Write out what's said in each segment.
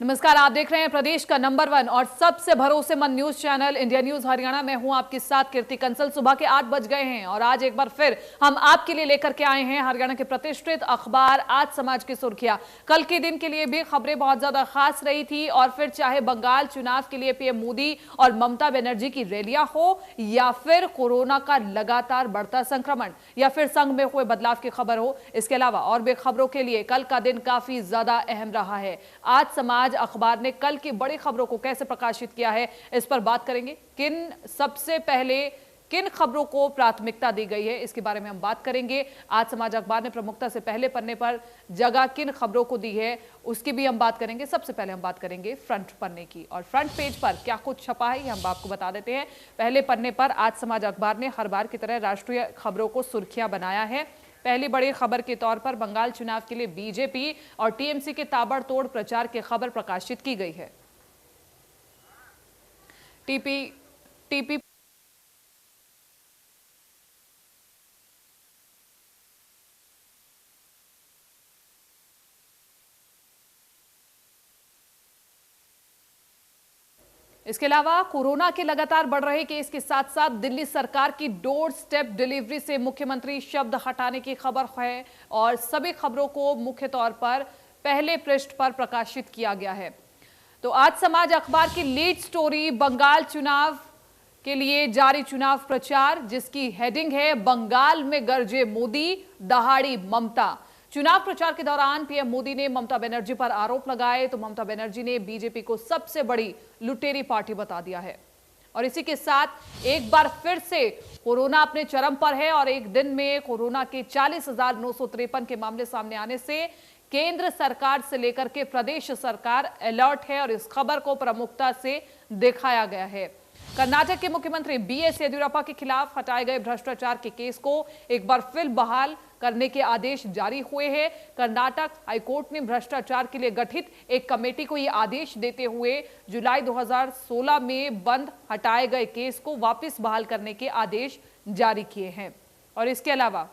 नमस्कार, आप देख रहे हैं प्रदेश का नंबर 1 और सबसे भरोसेमंद news channel India news Haryana. मैं हूं आपके साथ कीर्ति कंसल। सुबह के 8 बज गए हैं और आज एक बार फिर हम आपके लिए लेकर के आए हैं हरियाणा के प्रतिष्ठित अखबार आज समाज की सुर्खियां। कल के दिन के लिए भी खबरें बहुत ज्यादा खास रही थी और फिर चाहे बंगाल चुनाव के लिए पीएम मोदी और ममता बनर्जी की रैलियां हो या फिर कोरोना का लगातार बढ़ता संक्रमण या फिर संघ में हुए बदलाव की खबर हो, इसके अलावा और भी खबरों के लिए कल का दिन काफी ज्यादा अहम रहा है। आज समाज अखबार ने कल की बड़ी खबरों को कैसे प्रकाशित किया है, इस पर बात करेंगे। सबसे पहले किन खबरों को प्राथमिकता दी गई है, इसके बारे में हम बात करेंगे। आज समाज अखबार ने प्रमुखता से पहले पन्ने पर जगह किन खबरों को दी है, उसकी भी हम बात करेंगे। सबसे पहले हम बात करेंगे फ्रंट पन्ने की, और फ्रंट पेज पर क्या कुछ छपा है ये हम आपको बता देते हैं। पहले पन्ने पर आज समाज अखबार ने हर बार की तरह राष्ट्रीय खबरों को सुर्खियां बनाया है। पहली बड़ी खबर के तौर पर बंगाल चुनाव के लिए बीजेपी और टीएमसी के ताबड़तोड़ प्रचार की खबर प्रकाशित की गई है। टीपी इसके अलावा कोरोना के लगातार बढ़ रहे केस के साथ साथ दिल्ली सरकार की डोर स्टेप डिलीवरी से मुख्यमंत्री शब्द हटाने की खबर है और सभी खबरों को मुख्य तौर पर पहले पृष्ठ पर प्रकाशित किया गया है। तो आज समाज अखबार की लीड स्टोरी बंगाल चुनाव के लिए जारी चुनाव प्रचार, जिसकी हेडिंग है बंगाल में गरजे मोदी, दहाड़ी ममता। चुनाव प्रचार के दौरान पीएम मोदी ने ममता बनर्जी पर आरोप लगाए तो ममता बनर्जी ने बीजेपी को सबसे बड़ी लुटेरी पार्टी बता दिया है। और इसी के साथ एक बार फिर से कोरोना अपने चरम पर है और एक दिन में कोरोना के 40,953 के मामले सामने आने से केंद्र सरकार से लेकर के प्रदेश सरकार अलर्ट है और इस खबर को प्रमुखता से दिखाया गया है। कर्नाटक के मुख्यमंत्री बीएस येदियुरप्पा के खिलाफ हटाए गए भ्रष्टाचार के केस को एक बार फिर बहाल करने के आदेश जारी हुए हैं। कर्नाटक हाईकोर्ट ने भ्रष्टाचार के लिए गठित एक कमेटी को यह आदेश देते हुए जुलाई 2016 में बंद हटाए गए केस को वापस बहाल करने के आदेश जारी किए हैं। और इसके अलावा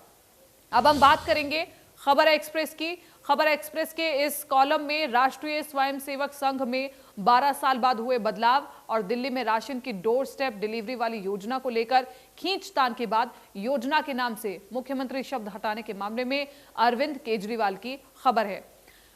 अब हम बात करेंगे खबर एक्सप्रेस की। खबर एक्सप्रेस के इस कॉलम में राष्ट्रीय स्वयंसेवक संघ में 12 साल बाद हुए बदलाव और दिल्ली में राशन की डोर स्टेप डिलीवरी वाली योजना को लेकर खींचतान के बाद योजना के नाम से मुख्यमंत्री शब्द हटाने के मामले में अरविंद केजरीवाल की खबर है।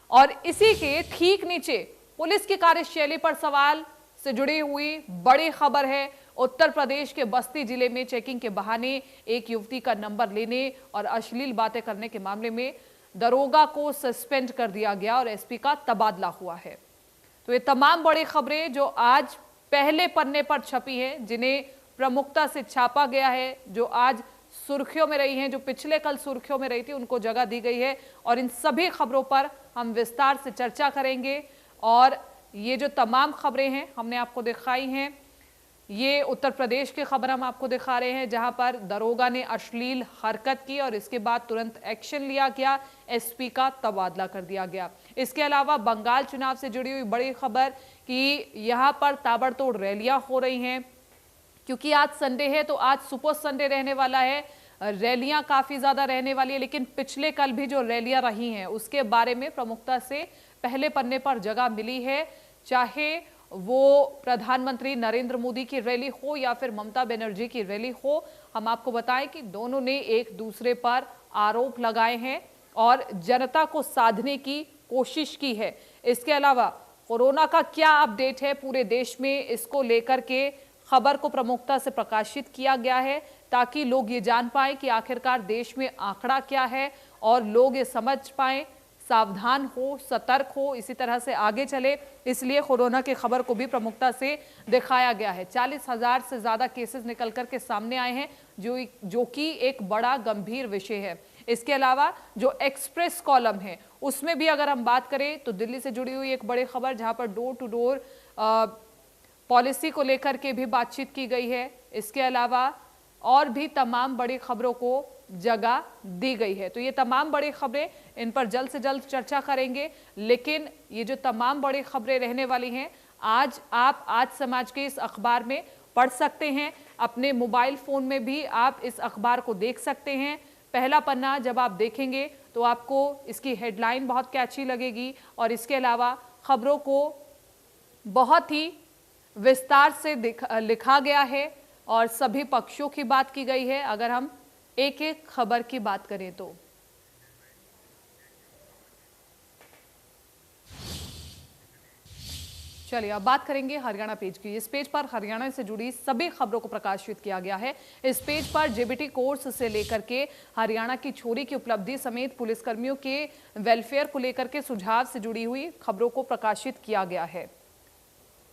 और इसी के ठीक नीचे पुलिस की कार्यशैली पर सवाल से जुड़ी हुई बड़ी खबर है। उत्तर प्रदेश के बस्ती जिले में चेकिंग के बहाने एक युवती का नंबर लेने और अश्लील बातें करने के मामले में दरोगा को सस्पेंड कर दिया गया और एसपी का तबादला हुआ है। तो ये तमाम बड़ी खबरें जो आज पहले पन्ने पर छपी हैं, जिन्हें प्रमुखता से छापा गया है, जो आज सुर्खियों में रही हैं, जो पिछले कल सुर्खियों में रही थी, उनको जगह दी गई है और इन सभी खबरों पर हम विस्तार से चर्चा करेंगे। और ये जो तमाम खबरें हैं हमने आपको दिखाई हैं, ये उत्तर प्रदेश की खबर हम आपको दिखा रहे हैं, जहां पर दरोगा ने अश्लील हरकत की और इसके बाद तुरंत एक्शन लिया गया, एसपी का तबादला कर दिया गया। इसके अलावा बंगाल चुनाव से जुड़ी हुई बड़ी खबर कि यहां पर ताबड़तोड़ रैलियां हो रही हैं, क्योंकि आज संडे है तो आज सुपर संडे रहने वाला है। रैलियां काफी ज्यादा रहने वाली है, लेकिन पिछले कल भी जो रैलियां रही हैं उसके बारे में प्रमुखता से पहले पन्ने पर जगह मिली है। चाहे वो प्रधानमंत्री नरेंद्र मोदी की रैली हो या फिर ममता बनर्जी की रैली हो, हम आपको बताएं कि दोनों ने एक दूसरे पर आरोप लगाए हैं और जनता को साधने की कोशिश की है। इसके अलावा कोरोना का क्या अपडेट है पूरे देश में, इसको लेकर के खबर को प्रमुखता से प्रकाशित किया गया है ताकि लोग ये जान पाए कि आखिरकार देश में आंकड़ा क्या है और लोग ये समझ पाए, सावधान हो, सतर्क हो, इसी तरह से आगे चले। इसलिए कोरोना की खबर को भी प्रमुखता से दिखाया गया है। 40,000 से ज्यादा केसेस निकल कर के सामने आए हैं, जो कि एक बड़ा गंभीर विषय है। इसके अलावा जो एक्सप्रेस कॉलम है उसमें भी अगर हम बात करें तो दिल्ली से जुड़ी हुई एक बड़ी खबर, जहां पर डोर टू डोर पॉलिसी को लेकर के भी बातचीत की गई है। इसके अलावा और भी तमाम बड़ी खबरों को जगह दी गई है। तो ये तमाम बड़ी खबरें, इन पर जल्द से जल्द चर्चा करेंगे, लेकिन ये जो तमाम बड़ी खबरें रहने वाली हैं आज आप आज समाज के इस अखबार में पढ़ सकते हैं। अपने मोबाइल फोन में भी आप इस अखबार को देख सकते हैं। पहला पन्ना जब आप देखेंगे तो आपको इसकी हेडलाइन बहुत कैची लगेगी और इसके अलावा खबरों को बहुत ही विस्तार से लिखा गया है और सभी पक्षों की बात की गई है। अगर हम एक एक खबर की बात करें तो चलिए अब बात करेंगे हरियाणा पेज की। इस पेज पर हरियाणा से जुड़ी सभी खबरों को प्रकाशित किया गया है। इस पेज पर जेबीटी कोर्स से लेकर के हरियाणा की चोरी की उपलब्धि समेत पुलिसकर्मियों के वेलफेयर को लेकर के सुझाव से जुड़ी हुई खबरों को प्रकाशित किया गया है।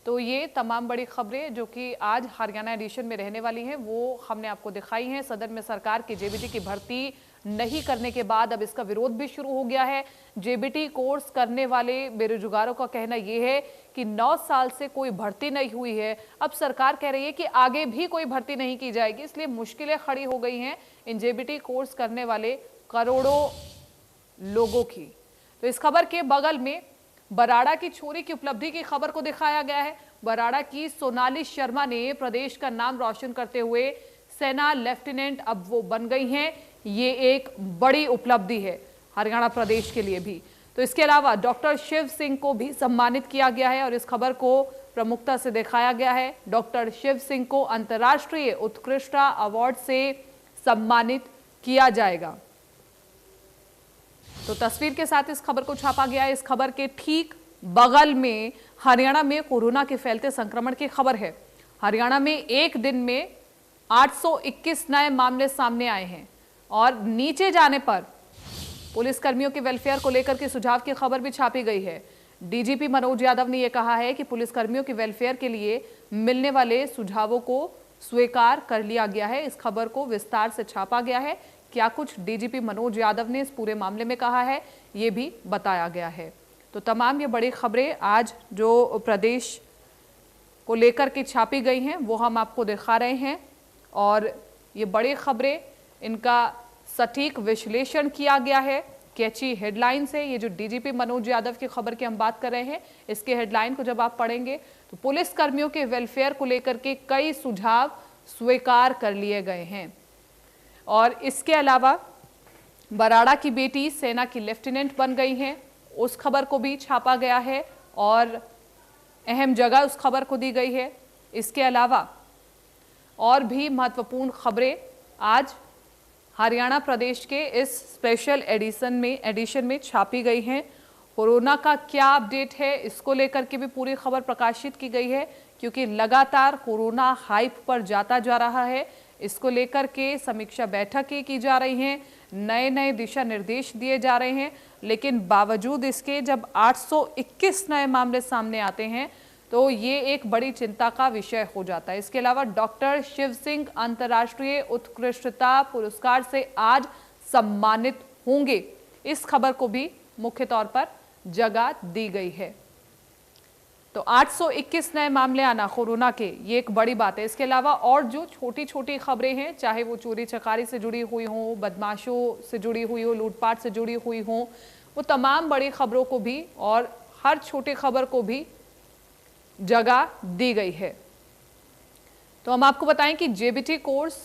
तो ये तमाम बड़ी खबरें जो कि आज हरियाणा एडिशन में रहने वाली हैं वो हमने आपको दिखाई हैं। सदन में सरकार की जेबीटी की भर्ती नहीं करने के बाद अब इसका विरोध भी शुरू हो गया है। जेबीटी कोर्स करने वाले बेरोजगारों का कहना यह है कि 9 साल से कोई भर्ती नहीं हुई है। अब सरकार कह रही है कि आगे भी कोई भर्ती नहीं की जाएगी, इसलिए मुश्किलें खड़ी हो गई हैं इन जेबीटी कोर्स करने वाले करोड़ों लोगों की। तो इस खबर के बगल में बराड़ा की चोरी की उपलब्धि की खबर को दिखाया गया है। बराड़ा की सोनाली शर्मा ने प्रदेश का नाम रोशन करते हुए सेना लेफ्टिनेंट अब वो बन गई हैं। ये एक बड़ी उपलब्धि है हरियाणा प्रदेश के लिए भी। तो इसके अलावा डॉक्टर शिव सिंह को भी सम्मानित किया गया है और इस खबर को प्रमुखता से दिखाया गया है। डॉक्टर शिव सिंह को अंतर्राष्ट्रीय उत्कृष्टता अवार्ड से सम्मानित किया जाएगा। तो तस्वीर के साथ इस खबर को छापा गया है। इस खबर के ठीक बगल में हरियाणा में कोरोना के फैलते संक्रमण की खबर है। हरियाणा में एक दिन में 821 नए मामले सामने आए हैं और नीचे जाने पर पुलिसकर्मियों के वेलफेयर को लेकर के सुझाव की खबर भी छापी गई है। डीजीपी मनोज यादव ने यह कहा है कि पुलिसकर्मियों के वेलफेयर के लिए मिलने वाले सुझावों को स्वीकार कर लिया गया है। इस खबर को विस्तार से छापा गया है। क्या कुछ डीजीपी मनोज यादव ने इस पूरे मामले में कहा है ये भी बताया गया है। तो तमाम ये बड़ी खबरें आज जो प्रदेश को लेकर के छापी गई हैं वो हम आपको दिखा रहे हैं और ये बड़ी खबरें इनका सटीक विश्लेषण किया गया है। कैची हेडलाइन से ये जो डीजीपी मनोज यादव की खबर की हम बात कर रहे हैं इसके हेडलाइन को जब आप पढ़ेंगे तो पुलिस कर्मियों के वेलफेयर को लेकर के कई सुझाव स्वीकार कर लिए गए हैं। और इसके अलावा बराड़ा की बेटी सेना की लेफ्टिनेंट बन गई हैं, उस खबर को भी छापा गया है और अहम जगह उस खबर को दी गई है। इसके अलावा और भी महत्वपूर्ण खबरें आज हरियाणा प्रदेश के इस स्पेशल एडिशन में छापी गई हैं। कोरोना का क्या अपडेट है इसको लेकर के भी पूरी खबर प्रकाशित की गई है, क्योंकि लगातार कोरोना हाइप पर जाता जा रहा है। इसको लेकर के समीक्षा बैठकें की जा रही हैं, नए नए दिशा निर्देश दिए जा रहे हैं, लेकिन बावजूद इसके जब 821 नए मामले सामने आते हैं तो ये एक बड़ी चिंता का विषय हो जाता है। इसके अलावा डॉक्टर शिव सिंह अंतर्राष्ट्रीय उत्कृष्टता पुरस्कार से आज सम्मानित होंगे, इस खबर को भी मुख्य तौर पर जगह दी गई है। तो 821 नए मामले आना कोरोना के, ये एक बड़ी बात है। इसके अलावा और जो छोटी छोटी खबरें हैं, चाहे वो चोरी चकारी से जुड़ी हुई हों, बदमाशों से जुड़ी हुई हो, लूटपाट से जुड़ी हुई हों, वो तमाम बड़ी खबरों को भी और हर छोटी खबर को भी जगह दी गई है। तो हम आपको बताएं कि जेबीटी कोर्स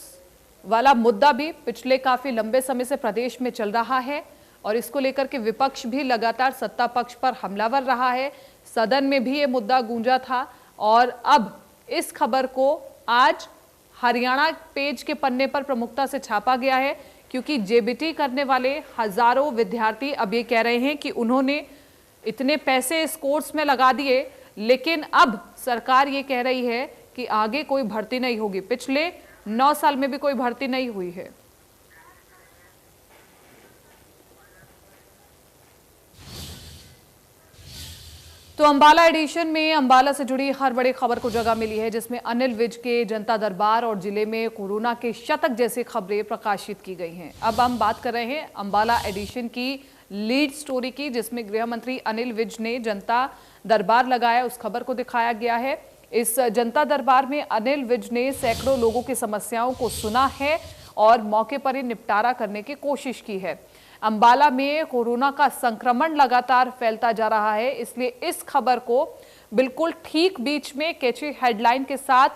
वाला मुद्दा भी पिछले काफी लंबे समय से प्रदेश में चल रहा है और इसको लेकर के विपक्ष भी लगातार सत्ता पक्ष पर हमलावर रहा है। सदन में भी ये मुद्दा गूंजा था और अब इस खबर को आज हरियाणा पेज के पन्ने पर प्रमुखता से छापा गया है, क्योंकि जेबीटी करने वाले हजारों विद्यार्थी अब ये कह रहे हैं कि उन्होंने इतने पैसे इस कोर्स में लगा दिए, लेकिन अब सरकार ये कह रही है कि आगे कोई भर्ती नहीं होगी। पिछले 9 साल में भी कोई भर्ती नहीं हुई है। तो अंबाला एडिशन में अंबाला से जुड़ी हर बड़ी खबर को जगह मिली है, जिसमें अनिल विज के जनता दरबार और जिले में कोरोना के शतक जैसी खबरें प्रकाशित की गई हैं। अब हम बात कर रहे हैं अंबाला एडिशन की लीड स्टोरी की, जिसमें गृह मंत्री अनिल विज ने जनता दरबार लगाया, उस खबर को दिखाया गया है। इस जनता दरबार में अनिल विज ने सैकड़ों लोगों की समस्याओं को सुना है और मौके पर ही निपटारा करने की कोशिश की है। अंबाला में कोरोना का संक्रमण लगातार फैलता जा रहा है, इसलिए इस खबर को बिल्कुल ठीक बीच में कैची हेडलाइन के साथ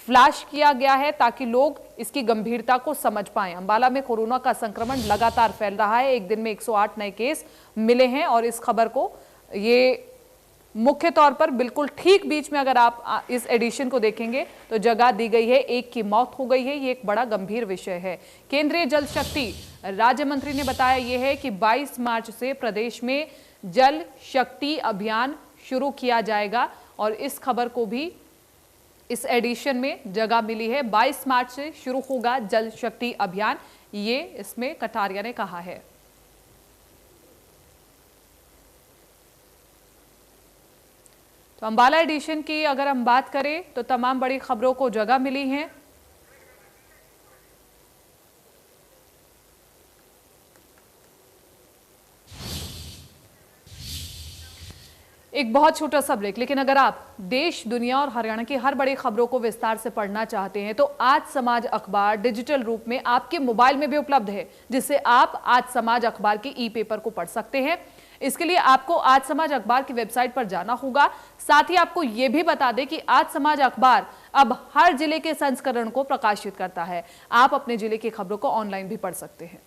फ्लैश किया गया है ताकि लोग इसकी गंभीरता को समझ पाएं। अंबाला में कोरोना का संक्रमण लगातार फैल रहा है, एक दिन में 108 नए केस मिले हैं और इस खबर को ये मुख्य तौर पर बिल्कुल ठीक बीच में अगर आप इस एडिशन को देखेंगे तो जगह दी गई है, एक की मौत हो गई है। ये एक बड़ा गंभीर विषय है। केंद्रीय जल शक्ति राज्य मंत्री ने बताया यह है कि 22 मार्च से प्रदेश में जल शक्ति अभियान शुरू किया जाएगा और इस खबर को भी इस एडिशन में जगह मिली है। 22 मार्च से शुरू होगा जल शक्ति अभियान, ये इसमें कटारिया ने कहा है। तो अंबाला एडिशन की अगर हम बात करें तो तमाम बड़ी खबरों को जगह मिली है। एक बहुत छोटा सा ब्रेक, लेकिन अगर आप देश, दुनिया और हरियाणा की हर बड़ी खबरों को विस्तार से पढ़ना चाहते हैं तो आज समाज अखबार डिजिटल रूप में आपके मोबाइल में भी उपलब्ध है, जिससे आप आज समाज अखबार के ई पेपर को पढ़ सकते हैं। इसके लिए आपको आज समाज अखबार की वेबसाइट पर जाना होगा। साथ ही आपको यह भी बता दें कि आज समाज अखबार अब हर जिले के संस्करण को प्रकाशित करता है। आप अपने जिले की खबरों को ऑनलाइन भी पढ़ सकते हैं।